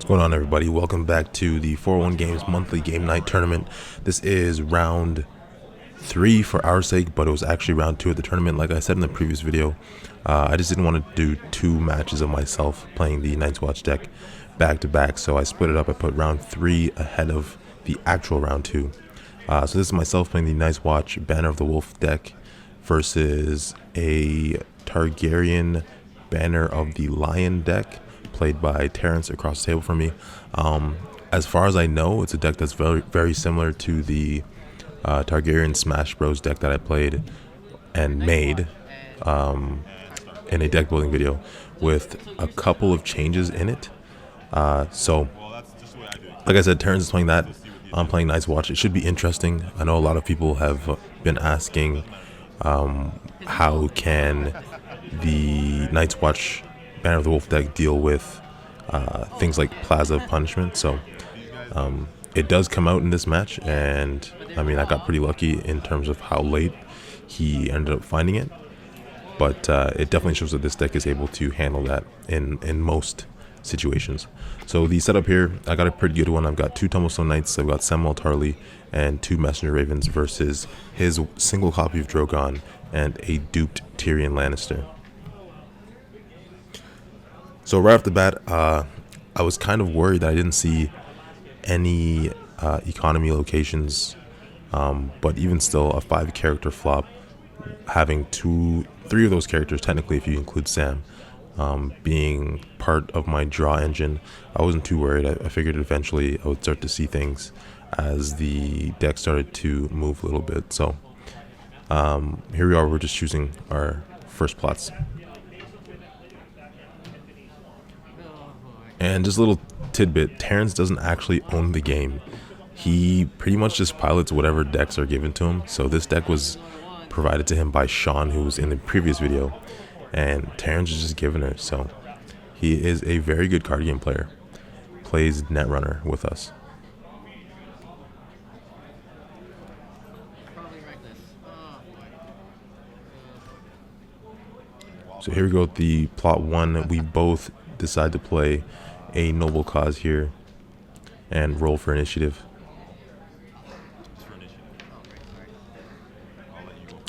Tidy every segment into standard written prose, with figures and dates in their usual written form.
What's going on, everybody? Welcome back to the 401 Games monthly game night tournament. This is round 3 for our sake, but it was actually round 2 of the tournament. Like I said in the previous video, I just didn't want to do 2 matches of myself playing the Night's Watch deck back to back, so I split it up. I put round 3 ahead of the actual round 2. So this is myself playing the Night's Watch Banner of the Wolf deck versus a Targaryen Banner of the Lion deck played by Terrence across the table from me. As far as I know, it's a deck that's very similar to the Targaryen Smash Bros deck that I played and made in a deck building video with a couple of changes in it. So like I said, Terrence is playing that. I'm playing Night's Watch. It should be interesting. I know a lot of people have been asking how can the Night's Watch Banner of the Wolf deck deal with things like Plaza of Punishment. So it does come out in this match, and I mean, I got pretty lucky in terms of how late he ended up finding it, but it definitely shows that this deck is able to handle that in most situations. So the setup here, I got a pretty good one. I've got 2 Tumblestone Knights, I've got Samuel Tarly, and 2 Messenger Ravens versus his single copy of Drogon and a duped Tyrion Lannister. So right off the bat, I was kind of worried that I didn't see any economy locations, but even still, a 5-character flop, having 3 of those characters, technically if you include Sam, being part of my draw engine, I wasn't too worried. I figured eventually I would start to see things as the deck started to move a little bit. So here we are, we're just choosing our first plots. And just a little tidbit, Terrence doesn't actually own the game. He pretty much just pilots whatever decks are given to him. So this deck was provided to him by Sean, who was in the previous video, and Terrence is just giving it. So he is a very good card game player. Plays Netrunner with us. So here we go with the plot 1. We both decide to play a noble cause here and roll for initiative.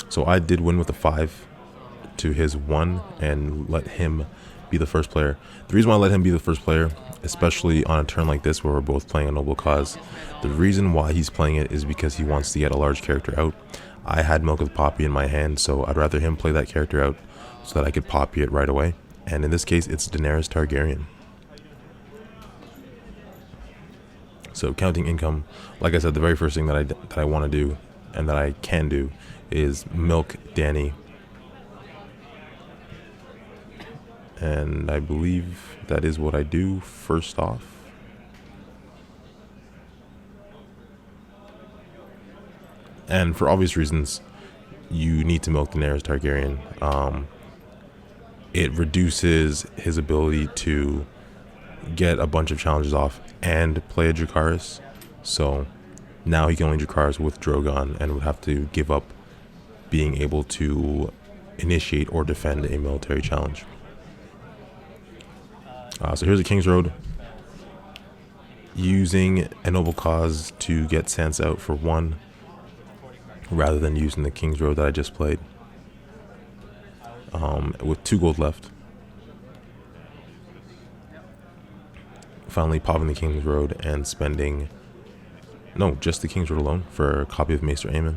So I did win with a 5 to his 1 and let him be the first player. The reason why I let him be the first player, especially on a turn like this where we're both playing a noble cause, the reason why he's playing it is because he wants to get a large character out. I had Milk of the Poppy in my hand, so I'd rather him play that character out so that I could poppy it right away. And in this case, it's Daenerys Targaryen. So counting income, like I said, the very first thing that I want to do and that I can do is milk Dany. And I believe that is what I do first off. And for obvious reasons, you need to milk Daenerys Targaryen. It reduces his ability to get a bunch of challenges off and play a Dracarys. So now he can only Dracarys with Drogon and would have to give up being able to initiate or defend a military challenge. So here's a King's Road. Using a noble cause to get Sansa out for 1 rather than using the King's Road that I just played. With 2 gold left. Finally popping the King's Road and spending, no, just the King's Road alone for a copy of Maester Aemon.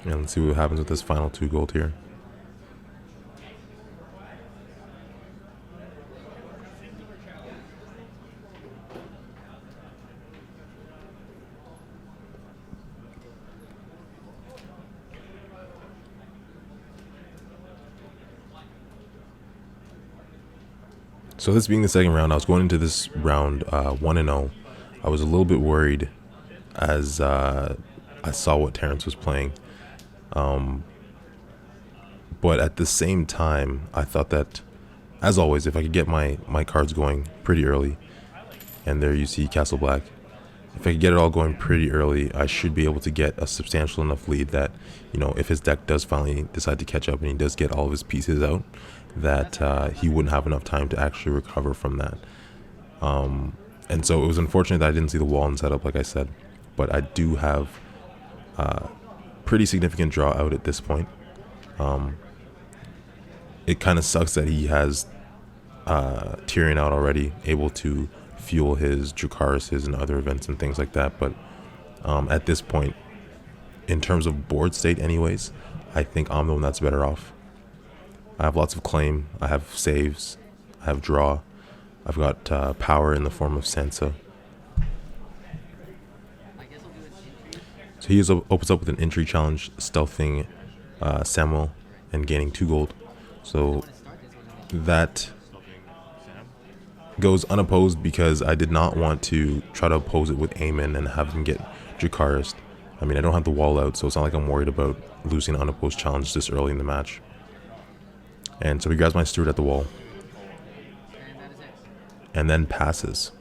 And let's see what happens with this final 2 gold here. So this being the second round, I was going into this round 1-0. I was a little bit worried as I saw what Terrence was playing. But at the same time, I thought that, as always, if I could get my cards going pretty early, and there you see Castle Black, if I could get it all going pretty early, I should be able to get a substantial enough lead that, you know, if his deck does finally decide to catch up and he does get all of his pieces out, that he wouldn't have enough time to actually recover from that. And so it was unfortunate that I didn't see the wall and setup, like I said, but I do have pretty significant draw out at this point. It kind of sucks that he has Tyrion out already, able to fuel his Dracarys and other events and things like that. But at this point, in terms of board state anyways, I think I'm the one that's better off. I have lots of claim, I have saves, I have draw, I've got power in the form of Sansa. So he opens up with an intrigue challenge, stealthing Samuel and gaining 2 gold. So that goes unopposed because I did not want to try to oppose it with Aemon and have him get Dracarys. I mean, I don't have the wall out, so it's not like I'm worried about losing an unopposed challenge this early in the match. And so he grabs my steward at the wall and then passes.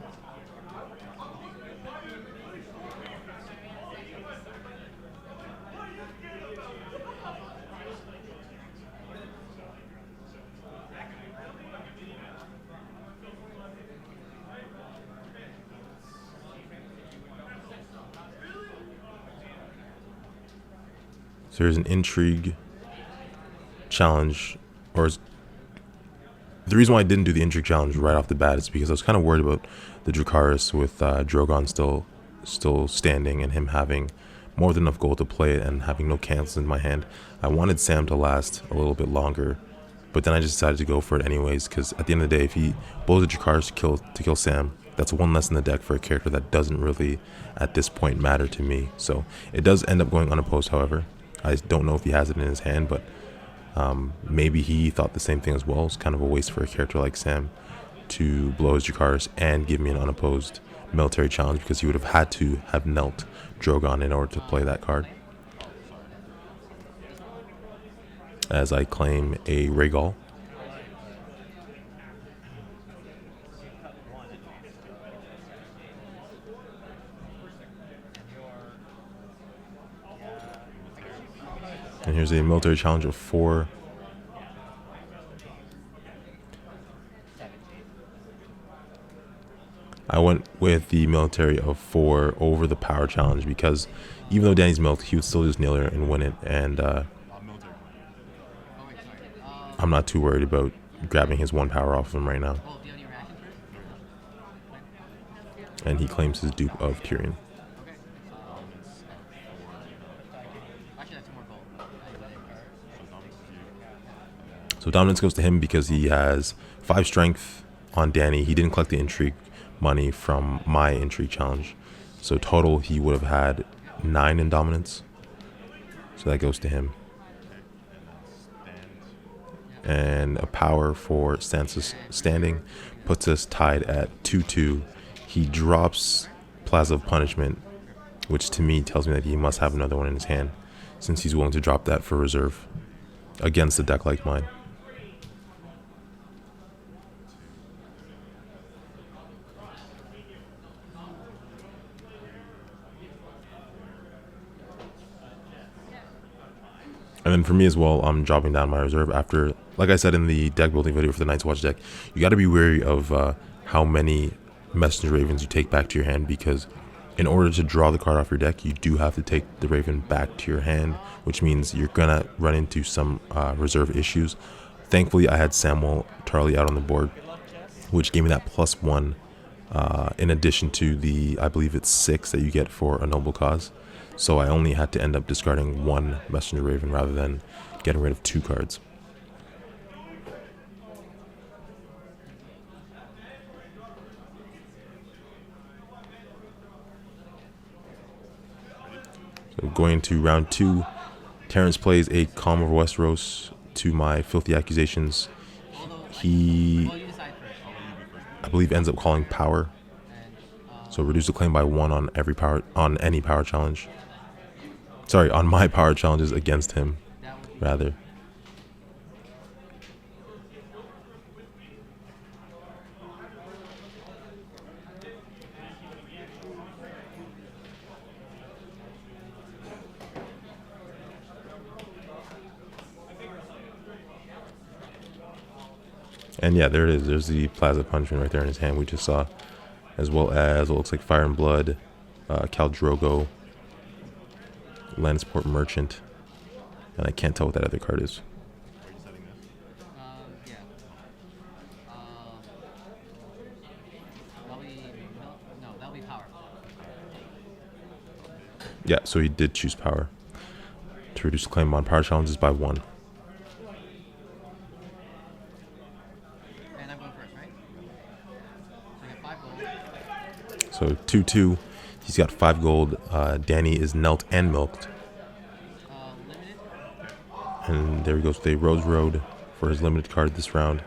So there's an intrigue challenge, or the reason why I didn't do the intrigue challenge right off the bat is because I was kind of worried about the Dracarys with Drogon still standing and him having more than enough gold to play it and having no cancels in my hand. I wanted Sam to last a little bit longer, but then I just decided to go for it anyways because at the end of the day, if he blows the Dracarys to kill Sam, that's one less in the deck for a character that doesn't really at this point matter to me. So it does end up going unopposed, however. I don't know if he has it in his hand, but maybe he thought the same thing as well. It's kind of a waste for a character like Sam to blow his Dracarys and give me an unopposed military challenge because he would have had to have knelt Drogon in order to play that card. As I claim a Rhaegal. And here's a military challenge of 4. I went with the military of 4 over the power challenge because even though Danny's milk, he would still just nail her and win it. And I'm not too worried about grabbing his 1 power off of him right now. And he claims his dupe of Tyrion. So dominance goes to him because he has 5 strength on Danny. He didn't collect the intrigue money from my intrigue challenge. So total he would have had 9 in dominance. So that goes to him. And a power for Sansa's standing puts us tied at 2-2. He drops Plaza of Punishment, which to me tells me that he must have another one in his hand since he's willing to drop that for reserve against a deck like mine. And then for me as well, I'm dropping down my reserve after, like I said in the deck building video for the Night's Watch deck, you got to be wary of how many Messenger Ravens you take back to your hand, because in order to draw the card off your deck, you do have to take the Raven back to your hand, which means you're going to run into some reserve issues. Thankfully, I had Samuel Tarly out on the board, which gave me that +1 in addition to the, I believe it's 6 that you get for a noble cause. So I only had to end up discarding 1 Messenger Raven rather than getting rid of 2 cards. So going into round 2, Terrence plays a Calm over Westeros to my filthy accusations. He, I believe, ends up calling power. So reduce the claim by 1 on every power, on any power challenge. Sorry, on my power challenges against him, rather. And yeah, there it is. There's the Plaza Punishment right there in his hand we just saw. As well as what looks like Fire and Blood, Khal Drogo, Lannisport Merchant. And I can't tell what that other card is. Yeah. That'll be power. Yeah, so he did choose power to reduce the claim on power challenges by 1. And I'm going first, right? So I got 5 gold. So 2-2. He's got 5 gold. Danny is knelt and milked. Limited. And there he goes with a Rose Road for his limited card this round.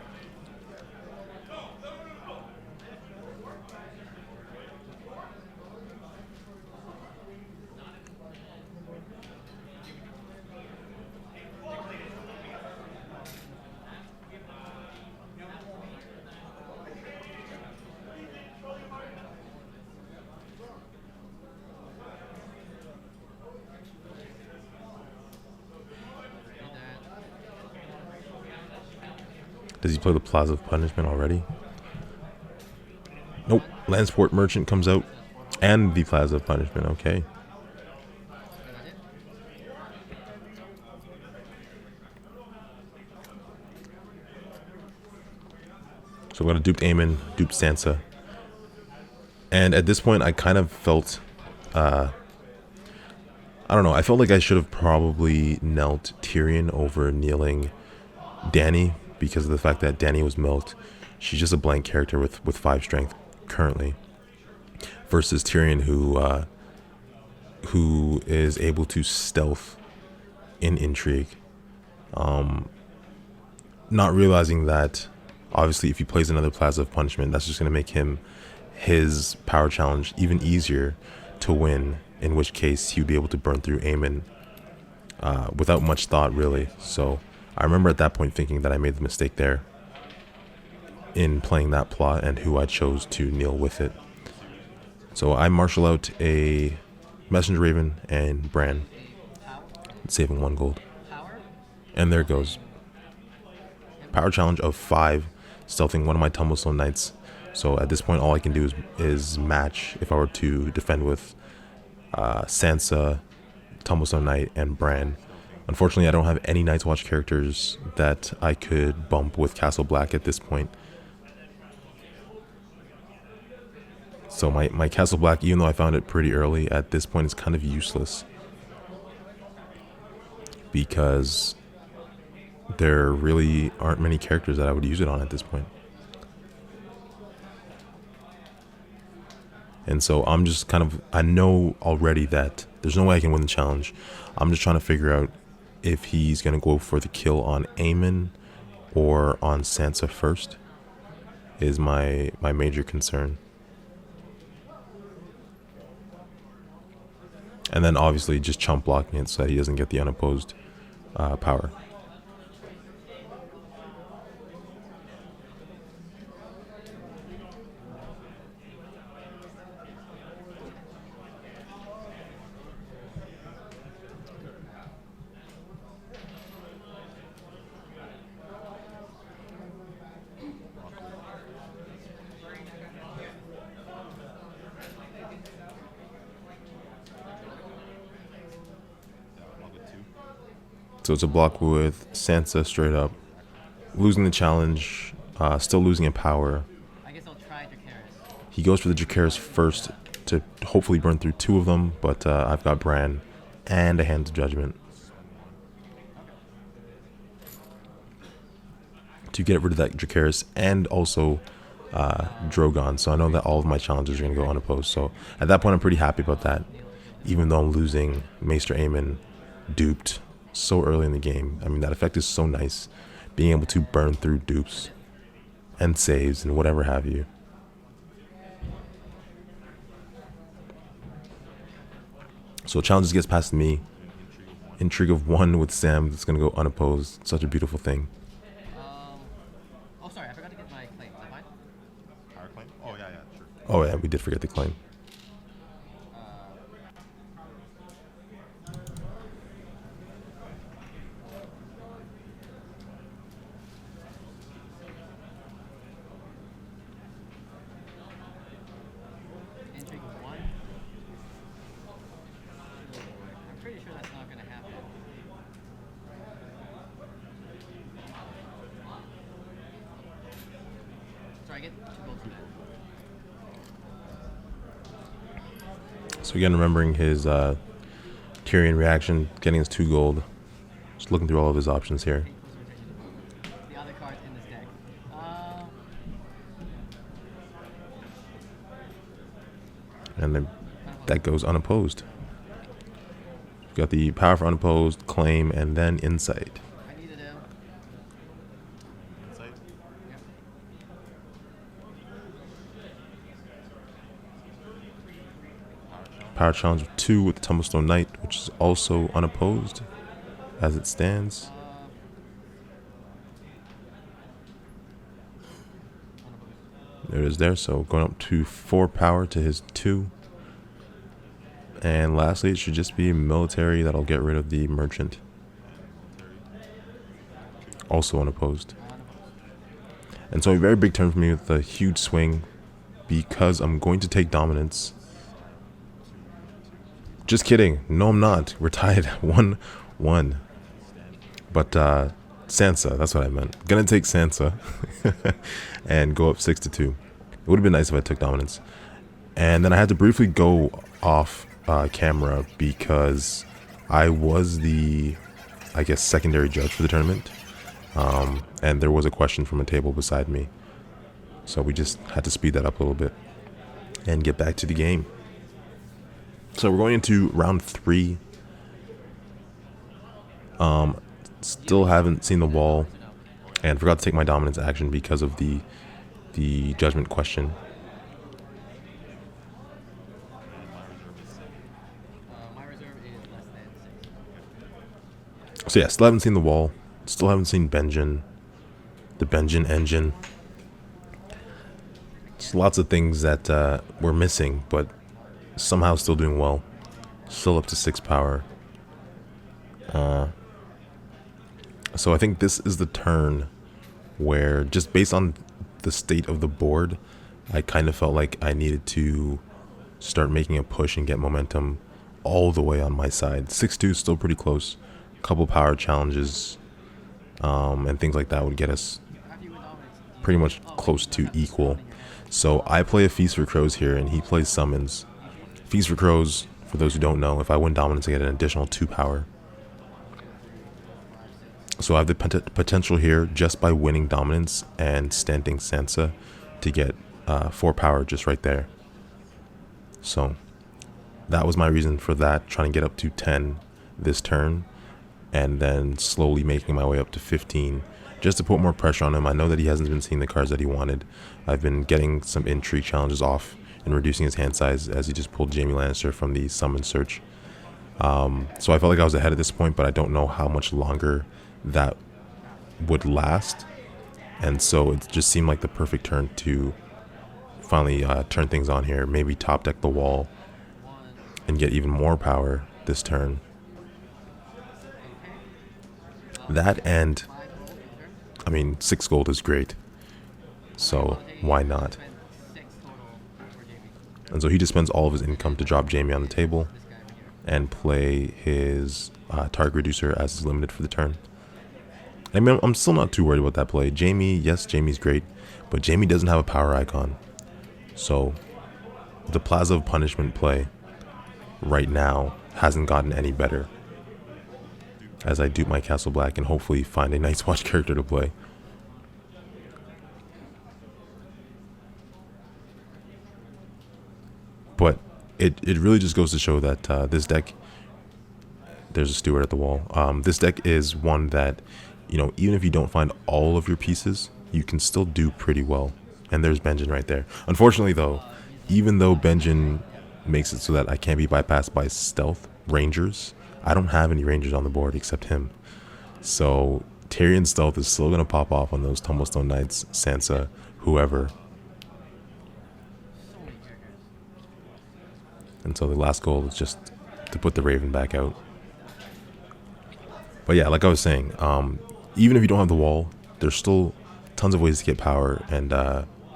Does he play the Plaza of Punishment already? Nope. Lannisport Merchant comes out. And the Plaza of Punishment. Okay. So we got a duped Aemon, duped Sansa. And at this point, I kind of felt... I don't know. I felt like I should have probably knelt Tyrion over kneeling Dany, because of the fact that Dany was milked. She's just a blank character with 5 strength currently, versus Tyrion, who is able to stealth in intrigue. Not realizing that obviously if he plays another Plaza of Punishment, that's just going to make his power challenge even easier to win, in which case he would be able to burn through Aemon without much thought, really. So I remember at that point thinking that I made the mistake there in playing that plot and who I chose to kneel with it. So I marshal out a Messenger Raven and Bran, saving 1 gold. And there it goes. Power challenge of 5, stealthing one of my Tumblestone Knights. So at this point, all I can do is match if I were to defend with Sansa, Tumblestone Knight, and Bran. Unfortunately, I don't have any Night's Watch characters that I could bump with Castle Black at this point. So my Castle Black, even though I found it pretty early, at this point is kind of useless, because there really aren't many characters that I would use it on at this point. And so I'm just kind of, I know already that there's no way I can win the challenge. I'm just trying to figure out if he's going to go for the kill on Aemon or on Sansa first, is my major concern. And then obviously just chump blocking it so that he doesn't get the unopposed power. So it's a block with Sansa straight up, losing the challenge, still losing in power. I guess I'll try Dracarys. He goes for the Dracarys first to hopefully burn through 2 of them, but I've got Bran and a Hand of Judgment to get rid of that Dracarys and also Drogon. So I know that all of my challenges are going to go unopposed. So at that point, I'm pretty happy about that, even though I'm losing Maester Aemon duped so early in the game. I mean, that effect is so nice, being able to burn through dupes and saves and whatever have you. So challenges gets past me. Intrigue of 1 with Sam that's going to go unopposed. Such a beautiful thing. Oh, sorry, I forgot to get my claim. Is that fine? Our claim? Oh, yeah, sure. Oh yeah, we did forget the claim. strike it. 2 gold for that. So again, remembering his Tyrion reaction, getting his 2 gold. Just looking through all of his options here. The other cards in this deck. And then that goes unopposed. We've got the power for unopposed, claim, and then insight. I needed him. Insight. Yep. Power challenge of 2 with the Tumblestone Knight, which is also unopposed as it stands. There it is there. So going up to 4 power to his 2. And lastly, it should just be military. That'll get rid of the merchant. Also unopposed. And so a very big turn for me with a huge swing because I'm going to take dominance. Just kidding. No, I'm not. We're tied 1-1. But Sansa, that's what I meant. Gonna take Sansa and go up 6-2. It would have been nice if I took dominance. And then I had to briefly go off camera because I was the, I guess, secondary judge for the tournament. And there was a question from a table beside me. So we just had to speed that up a little bit and get back to the game. So we're going into round 3. Still haven't seen the wall and forgot to take my dominance action because of the judgment question. My reserve is less than 6. So yeah, still haven't seen the wall. Still haven't seen Benjen. The Benjen engine. Just lots of things that we're missing, but somehow still doing well. Still up to 6 power. So I think this is the turn where, just based on the state of the board, I kind of felt like I needed to start making a push and get momentum all the way on my side. 6-2 is still pretty close. A couple power challenges and things like that would get us pretty much close to equal. So I play a Feast for Crows here, and he plays Summons. Feast for Crows, for those who don't know, if I win dominance, I get an additional 2 power. So I have the potential here, just by winning dominance and standing Sansa, to get 4 power just right there. So that was my reason for that, trying to get up to 10 this turn, and then slowly making my way up to 15, just to put more pressure on him. I know that he hasn't been seeing the cards that he wanted. I've been getting some intrigue challenges off and reducing his hand size as he just pulled Jaime Lannister from the summon search. So I felt like I was ahead at this point, but I don't know how much longer that would last. And so it just seemed like the perfect turn to finally turn things on here. Maybe top deck the wall and get even more power this turn. That, and I mean, 6 gold is great, so why not? And so he just spends all of his income to drop Jaime on the table and play his target reducer as is limited for the turn. I mean, I'm still not too worried about that play. Jaime, yes, Jaime's great, but Jaime doesn't have a power icon. So the Plaza of Punishment play right now hasn't gotten any better, as I dupe my Castle Black and hopefully find a Night's Watch character to play. But it really just goes to show that this deck, there's a steward at the wall. This deck is one that, you know, even if you don't find all of your pieces, you can still do pretty well. And there's Benjen right there. Unfortunately, though, even though Benjen makes it so that I can't be bypassed by stealth rangers, I don't have any rangers on the board except him. So Tyrion stealth is still going to pop off on those Tumblestone Knights, Sansa, whoever. And so the last goal is just to put the Raven back out. But yeah, like I was saying, even if you don't have the wall, there's still tons of ways to get power and,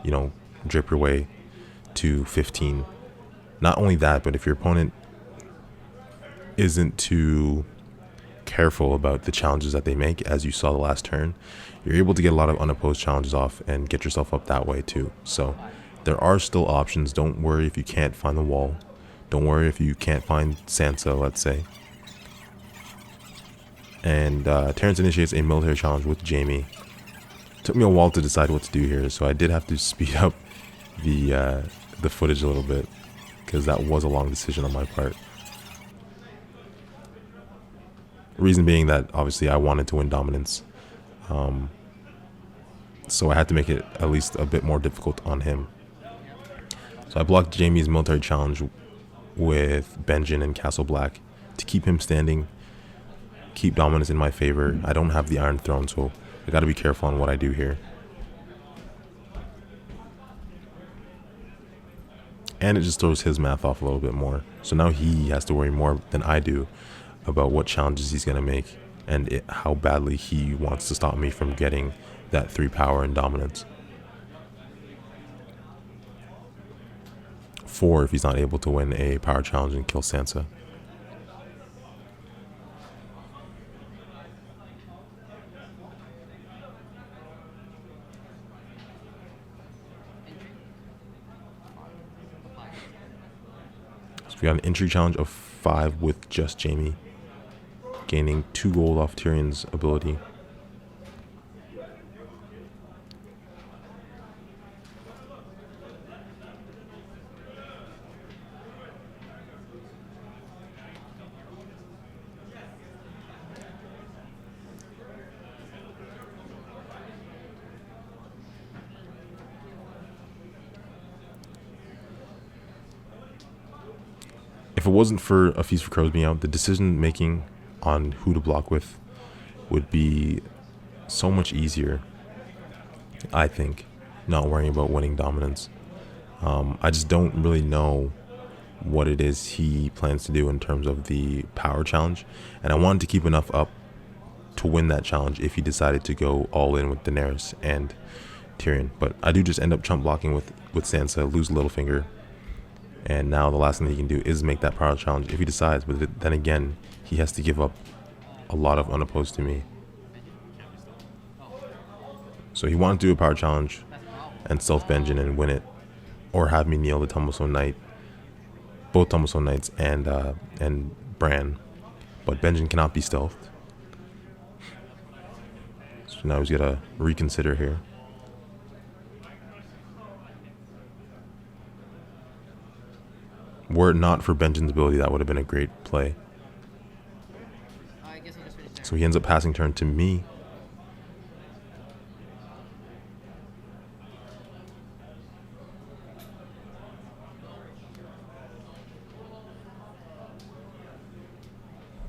you know, drip your way to 15. Not only that, but if your opponent isn't too careful about the challenges that they make. As you saw the last turn, you're able to get a lot of unopposed challenges off and get yourself up that way too. So there are still options. Don't worry if you can't find the wall. Don't worry if you can't find Sansa, let's say. And Terrence initiates a military challenge with Jaime. Took me a while to decide what to do here, so I did have to speed up the footage a little bit, because that was a long decision on my part. Reason being that obviously I wanted to win dominance, so I had to make it at least a bit more difficult on him. So I blocked Jaime's military challenge with Benjen and Castle Black to keep him standing, keep dominance in my favor. I don't have the Iron Throne, so I gotta be careful on what I do here. And it just throws his math off a little bit more. So now he has to worry more than I do about what challenges he's gonna make and how badly he wants to stop me from getting that 3 power and dominance. 4 if he's not able to win a power challenge and kill Sansa. We got an entry challenge of 5 with just Jaime, gaining 2 gold off Tyrion's ability. If it wasn't for A Feast for Crows being out, the decision making on who to block with would be so much easier, I think, not worrying about winning dominance. I just don't really know what it is he plans to do in terms of the power challenge, and I wanted to keep enough up to win that challenge if he decided to go all in with Daenerys and Tyrion. But I do just end up chump blocking with Sansa, lose Littlefinger. And now the last thing that he can do is make that power challenge if he decides. But then again, he has to give up a lot of unopposed to me. So he wanted to do a power challenge and stealth Benjen and win it, or have me kneel the Tumblestone Knight, both Tumblestone Knights and Bran. But Benjen cannot be stealthed. So now he's gotta reconsider here. Were it not for Benjen's ability, that would have been a great play. So he ends up passing turn to me.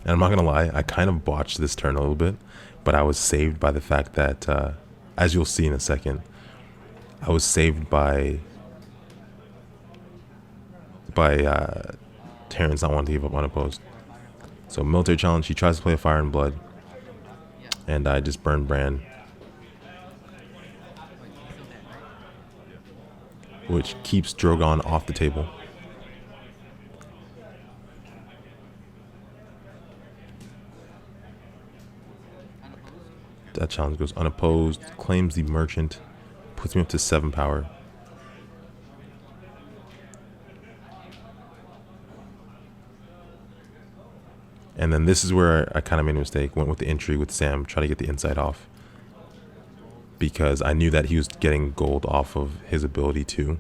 And I'm not gonna lie, I kind of botched this turn a little bit, but I was saved by the fact that, as you'll see in a second, I was saved by Terrence not wanting to give up unopposed. So military challenge, he tries to play a Fire and Blood, and I just burn Bran, which keeps Drogon off the table. That challenge goes unopposed, claims the merchant, puts me up to 7 power. And then this is where I kind of made a mistake. Went with the entry with Sam, try to get the inside off, because I knew that he was getting gold off of his ability too.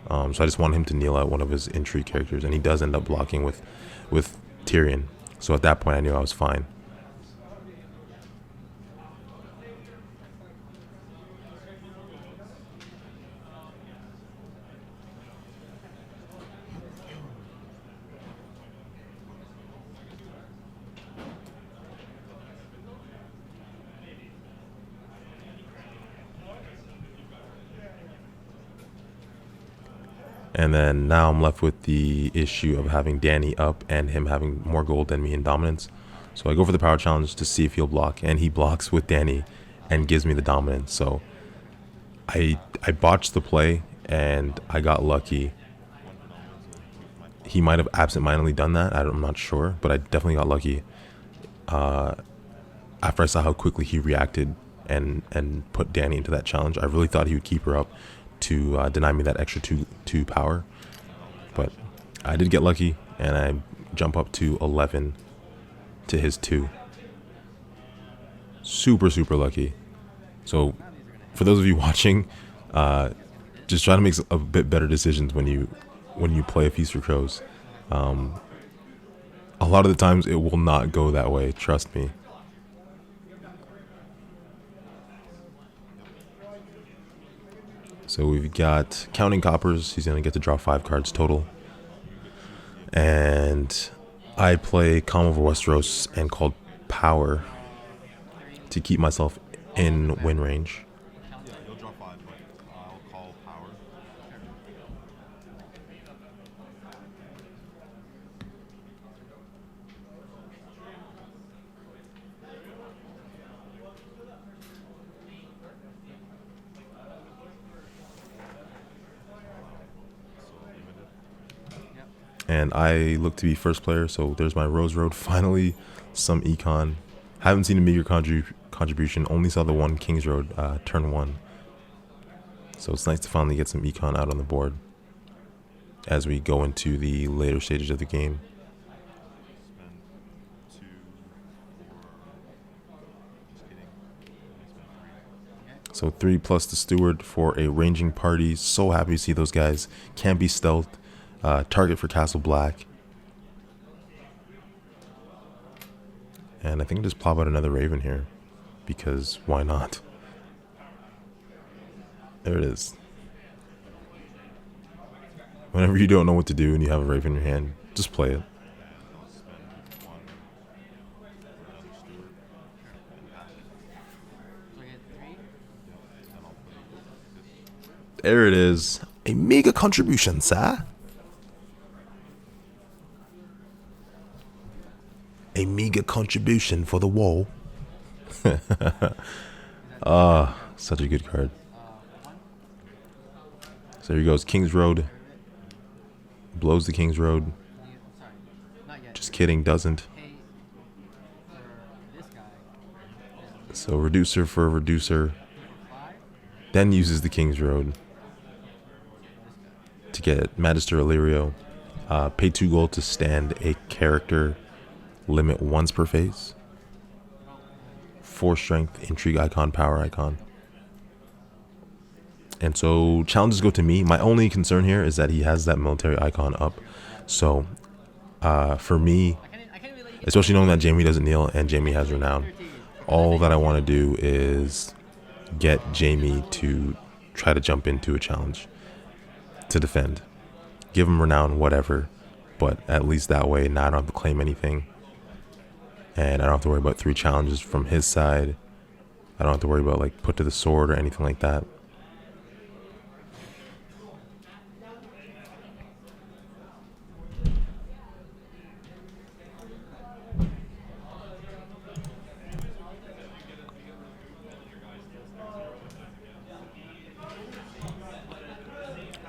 So I just wanted him to kneel out one of his entry characters, and he does end up blocking with Tyrion. So at that point I knew I was fine. And then now I'm left with the issue of having Dany up and him having more gold than me in dominance. So I go for the power challenge to see if he'll block, and he blocks with Dany and gives me the dominance. So I botched the play and I got lucky. He might have absent-mindedly done that, I'm not sure, but I definitely got lucky after I saw how quickly he reacted and put Danny into that challenge, I really thought he would keep her up to deny me that extra two power. But I did get lucky, and I jump up to 11 to his 2. Super lucky. So for those of you watching, just try to make a bit better decisions when you play a Feast for Crows. A lot of the times it will not go that way, trust me. So we've got counting coppers. He's going to get to draw 5 cards total. And I play Calm Over Westeros and called Power to keep myself in win range. Yeah, you'll draw 5, but I'll call power. And I look to be first player, so there's my Rose Road. Finally, some econ. Haven't seen a meager contribution, only saw the one King's Road turn 1. So it's nice to finally get some econ out on the board as we go into the later stages of the game. Spend 2 for... Just kidding. Spend 3. So 3 plus the Steward for a ranging party. So happy to see those guys. Can be stealthed. Target for Castle Black. And I think I'll just plop out another Raven here, because why not? There it is. Whenever you don't know what to do and you have a Raven in your hand, just play it. I'll spend 1 for another steward and pass it. So I get 3. And then I'll play this. There it is. A mega contribution, sir. A meager contribution for the wall. Such a good card. 1. So here he goes, King's Road. Blows the King's Road. Sorry, not yet. Just kidding, doesn't. Pay for this guy. So Reducer for a Reducer. 5. Then uses the King's Road to get Magister Illyrio. Pay 2 gold to stand a character limit once per phase. 4 strength, intrigue icon, power icon. And so challenges go to me. My only concern here is that he has that military icon up. So for me, especially knowing that Jamie doesn't kneel and Jamie has renown, all that I want to do is get Jamie to try to jump into a challenge to defend. Give him renown, whatever. But at least that way, now I don't have to claim anything. And I don't have to worry about 3 challenges from his side. I don't have to worry about like put to the sword or anything like that.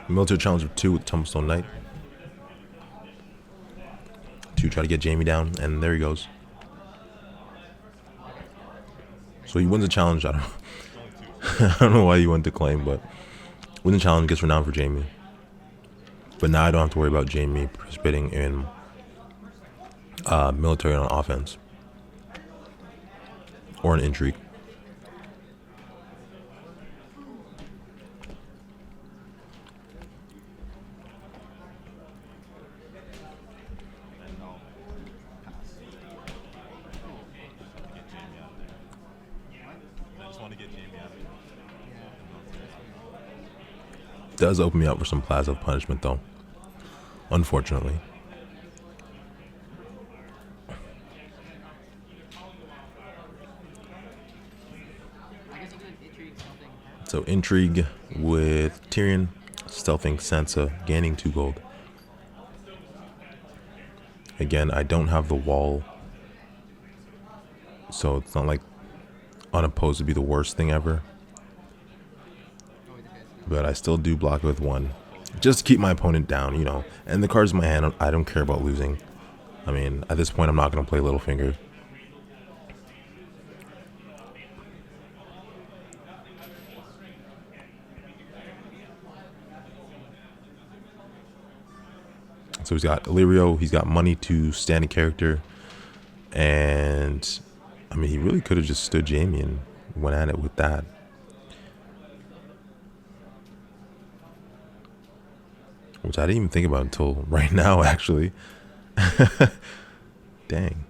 Military challenge of 2 with Tombstone Knight. To try to get Jamie down, and there he goes. So he wins a challenge. I don't know why he went to claim, but wins a challenge, gets renown for Jamie. But now I don't have to worry about Jamie participating in military on offense or an intrigue. And I'll pass. To get Jamie out there. I just want to get Jamie out of there. Does open me up for some Plaza of Punishment, though. Unfortunately. I guess you could intrigue something. So intrigue with Tyrion, stealthing Sansa, gaining 2 gold. Again, I don't have the wall, so it's not like unopposed would be the worst thing ever. But I still do block it with 1, just to keep my opponent down, you know. And the cards in my hand, I don't care about losing. I mean, at this point, I'm not going to play Littlefinger. So he's got Illyrio, he's got money to stand a character, and I mean, he really could have just stood Jamie and went at it with that. Which I didn't even think about until right now, actually. Dang.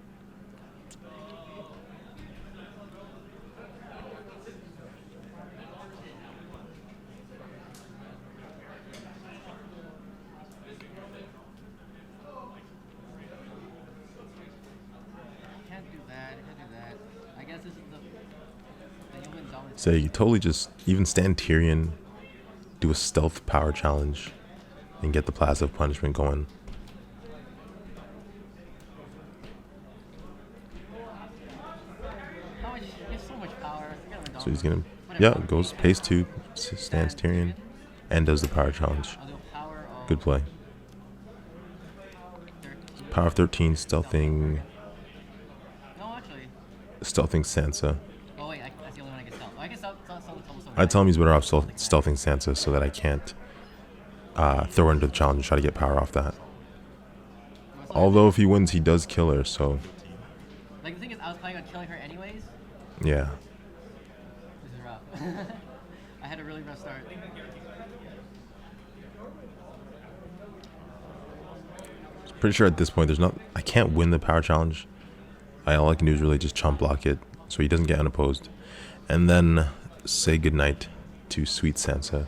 Can't do that. Can't do that. I guess this is the human dominance. So you could totally just even stand Tyrion, do a stealth power challenge, and get the Plaza of Punishment going. How much? You have so much power. You gotta win So he's gonna, Whatever. yeah, goes pace 2, stands Tyrion, and does the power challenge. I'll do a power of Good play. 13. Power of 13, stealthing No, actually. Sansa. Oh wait, that's the only one I can stealth. Oh, I can stealth someone. I'd tell him he's better off stealthing Sansa so that I can't throw her into the challenge and try to get power off that. Although if he wins, he does kill her, so Like the thing is, I was planning on killing her anyways. yeah. This is rough. I had a really rough start. Pretty sure at this point I can't win the power challenge. All I can do is really just chump block it so he doesn't get unopposed. And then say goodnight to sweet Sansa.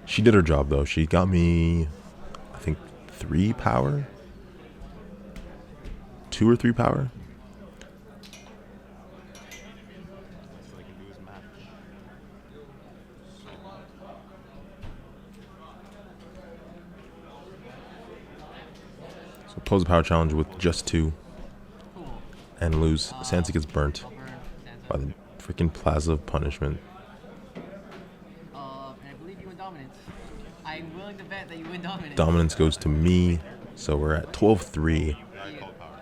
She did her job though. She got me, I think, 3 power? 2 or 3 power? So they can do his match. So pose a power challenge with just 2 Cool. and lose. Sansa gets burnt I'll burn Sansa. by the freaking Plaza of Punishment. And I believe you win dominance. I'm willing to bet that you win dominance. Dominance goes to me, so we're at 12-3. Yeah, I call power.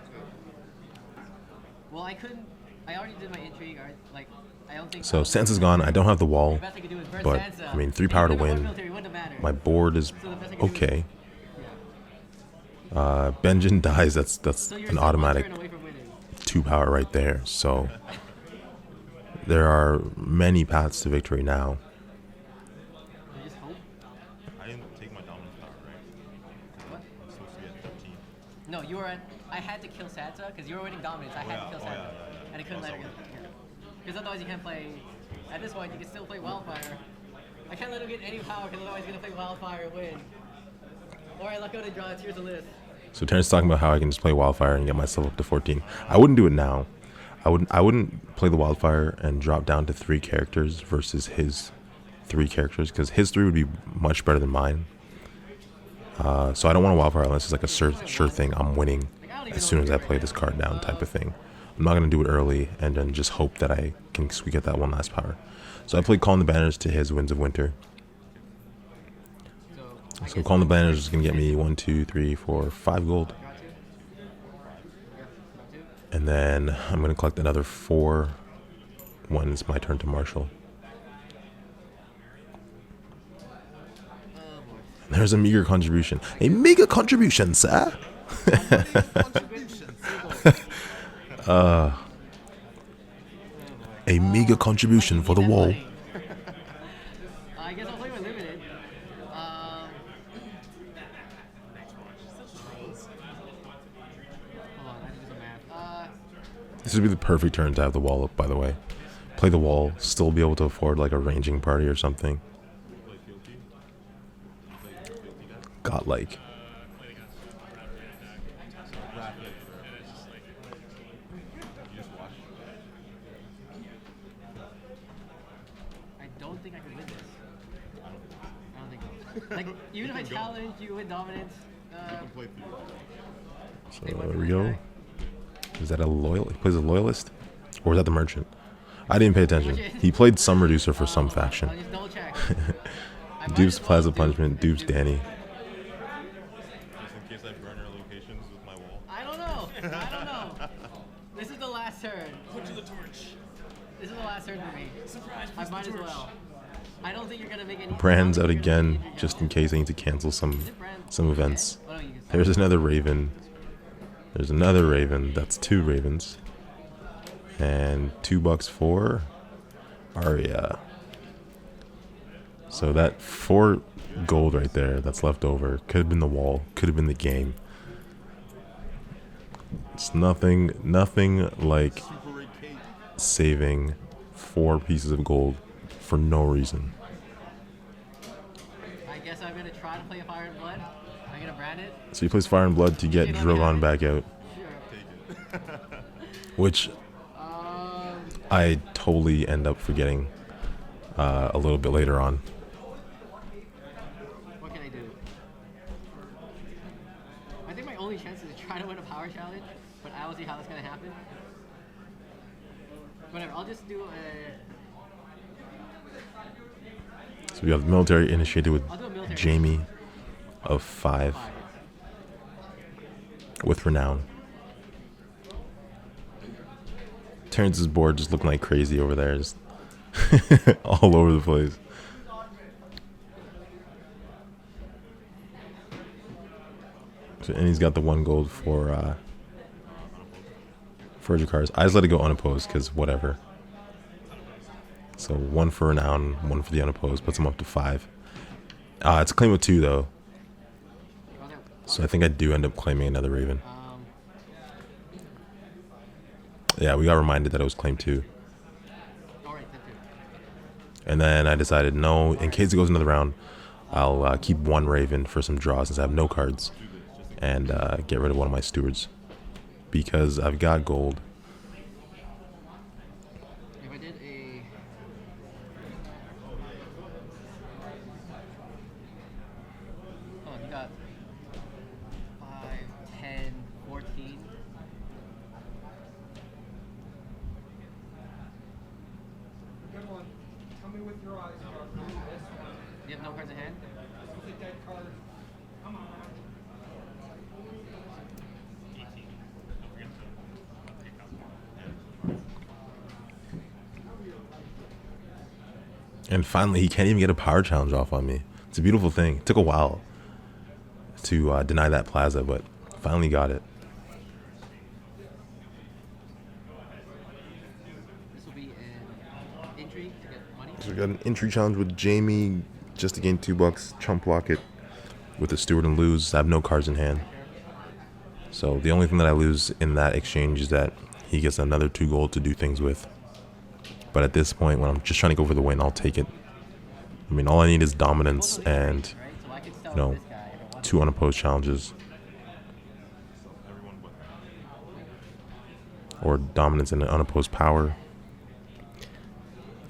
Well, I couldn't. I already did my intrigue. Like, I don't think. So Sansa's gone. I don't have the wall, The best I could do is burn but Sansa. I mean 3 If power to you win the win. military, it wouldn't have mattered. My board is So the best I can do okay. Yeah. Benjen dies. That's So you're an still automatic 1 turn away from winning. 2 power right there. So there are many paths to victory now. I just hope. I didn't take my dominance power, right? What? I'm supposed to be at 13. No, you were at. I had to kill Sansa because you were winning dominance. I had to kill Sansa, and I couldn't let her get. Because otherwise you can't play. At this point, you can still play Wildfire. I can't let him get any power because otherwise he's gonna play Wildfire and win. Alright, let's go to draw. Here's the list. So Terrence is talking about how I can just play Wildfire and get myself up to 14. I wouldn't do it now. I wouldn't play the Wildfire and drop down to 3 characters versus his 3 characters because his 3 would be much better than mine. So I don't want a Wildfire unless it's like a sure thing. I'm winning as soon as I play this card down type of thing. I'm not going to do it early and then just hope that I can get that one last power. So I played Calling the Banners to his Winds of Winter. So Calling the Banners is going to get me 1, 2, 3, 4, 5 gold. Draw 2. Yeah, draw 2. And then I'm going to collect another 4 when it's my turn to marshal. Oh boy. There's a meager contribution. A meager contribution, sir. A meager contribution for the wall. I guess I'll play with limited. Hold on, I need to do some math. This would be the perfect turn to have the wall up, by the way. Play the wall, still be able to afford like a ranging party or something. Play fealty. Play fealty deck. Godlike. Rapid. You just watch. I don't think I can win this. I don't think so. Like, even if I challenge you with dominance, You can play fealty. So there we go. Is that a loyal? He plays a loyalist? Or is that the merchant? I didn't pay attention. He played some reducer for some faction. I'll just double check. Dupes Plaza Punishment, dupes Danny. Just in case I burn your locations with my wall. I don't know. I don't know. This is the last turn. Put to the torch. This is the last turn for me. Surprise, I push the might as torch. well. I don't think you're gonna make any. Brand's out again, just in case I need to cancel some events. Oh, no, you can stop. There's another Raven. There's another Raven. That's 2 Ravens. And $2 for Arya. So that 4 gold right there that's left over could have been the wall, could have been the game. It's nothing like saving 4 pieces of gold for no reason. I guess I'm gonna try to play a Fire and Blood. I'm gonna brand it. So he plays Fire and Blood to get Drogon back out, Sure. which I totally end up forgetting a little bit later on. What can I do? I think my only chance is to try to win a power challenge, but I don't see how that's gonna happen. Whatever, I'll just do a. So we have the military initiated with I'll do a military. Jamie of 5 with renown. Terrence's board just looking like crazy over there, just all over the place. So, and he's got the 1 gold for Jakars. I just let it go unopposed because whatever. So 1 for renown, 1 for the unopposed, puts him up to 5. It's a claim of 2 though, so I think I do end up claiming another Raven. Yeah, we got reminded that it was claim 2. And then I decided, no, in case it goes another round, I'll keep 1 Raven for some draws since I have no cards, and get rid of one of my stewards because I've got gold. If I did a. Oh, you got 5, 10, 14. Good one. Tell me with your eyes, Dark. You have no cards in hand? It's a dead card. Come on. And finally, he can't even get a power challenge off on me. It's a beautiful thing. It took a while to deny that plaza, but finally got it. This will be an intrigue to get money. So we got an entry challenge with Jamie just to gain $2, chump block it with the steward and lose. I have no cards in hand. So the only thing that I lose in that exchange is that he gets another 2 gold to do things with. But at this point, when I'm just trying to go for the win, I'll take it. I mean, all I need is dominance and, you know, 2 unopposed challenges. Or dominance and an unopposed power.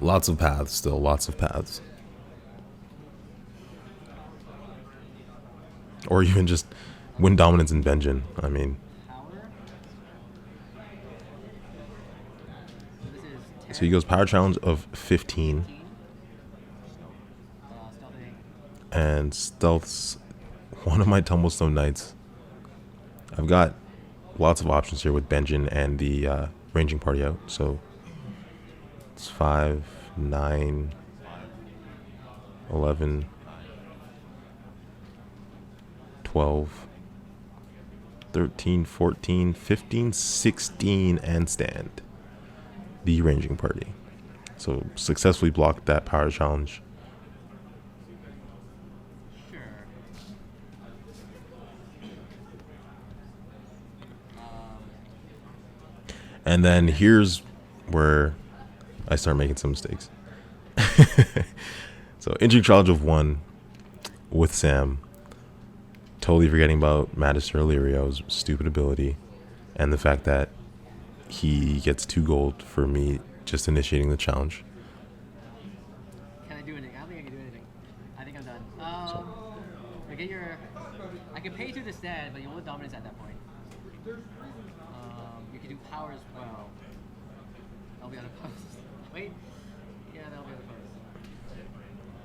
Lots of paths still, lots of paths. Or even just win dominance in Benjen. I mean, so he goes power challenge of 15. And stealth's one of my Tumblestone Knights. I've got lots of options here with Benjen and the ranging party out. So it's 5, 9, 11, 12, 13, 14, 15, 16, and stand the ranging party. So successfully blocked that power challenge. Sure. And then here's where I start making some mistakes. So intrigue challenge of 1 with Sam. Totally forgetting about Magister Illyrio's stupid ability and the fact that he gets 2 gold for me just initiating the challenge. Can I do anything? I don't think I can do anything. I think I'm done. I get your. I can pay you to stand, but you won't dominance at that point. You can do power as well. That'll be unopposed. Wait. Yeah, that'll be unopposed.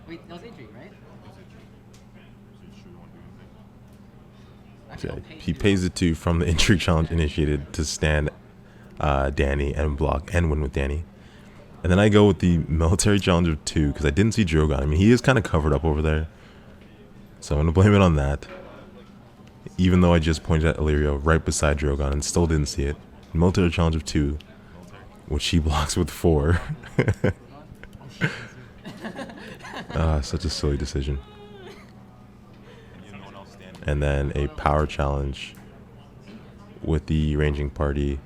Wait, that was intrigue, right? Actually, Yeah, I'll pay he you. pays it to from the intrigue challenge initiated to stand Danny and block and win with Danny. And then I go with the military challenge of 2 because I didn't see Drogon. I mean, he is kind of covered up over there. So I'm going to blame it on that. even though I just pointed at Illyrio right beside Drogon and still didn't see it. Military challenge of 2, which he blocks with 4. Such a silly decision. And then a power challenge with the ranging party.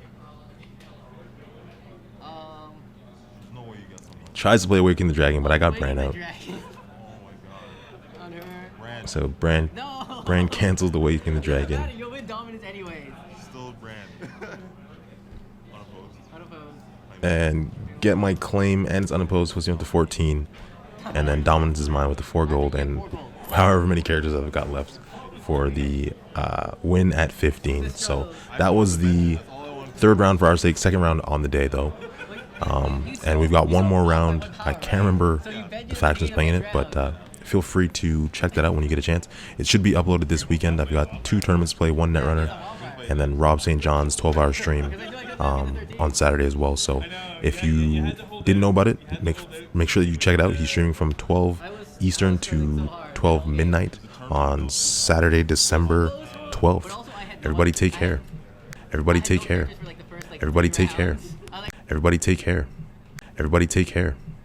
Tries to play Awakening the Dragon, but I got Bran out. So Bran cancels the Awakening the Dragon. You'll win dominance anyways. Still Bran. Unopposed. And get my claim and it's unopposed, puts me up to 14. And then dominance is mine with the 4 gold and however many characters I've got left for the win at 15. So that was the 3rd round for our sake, 2nd round on the day though. And we've got one more round. I can't remember the factions playing it, but feel free to check that out when you get a chance. It should be uploaded this weekend. I've got 2 tournaments to play, 1 Netrunner, and then Rob St. John's 12-hour stream on Saturday as well. So if you didn't know about it, make sure that you check it out. He's streaming from 12 Eastern to 12 midnight on Saturday, December 12th. Everybody take care. Everybody take care. Everybody take care. Everybody take care. Everybody take care.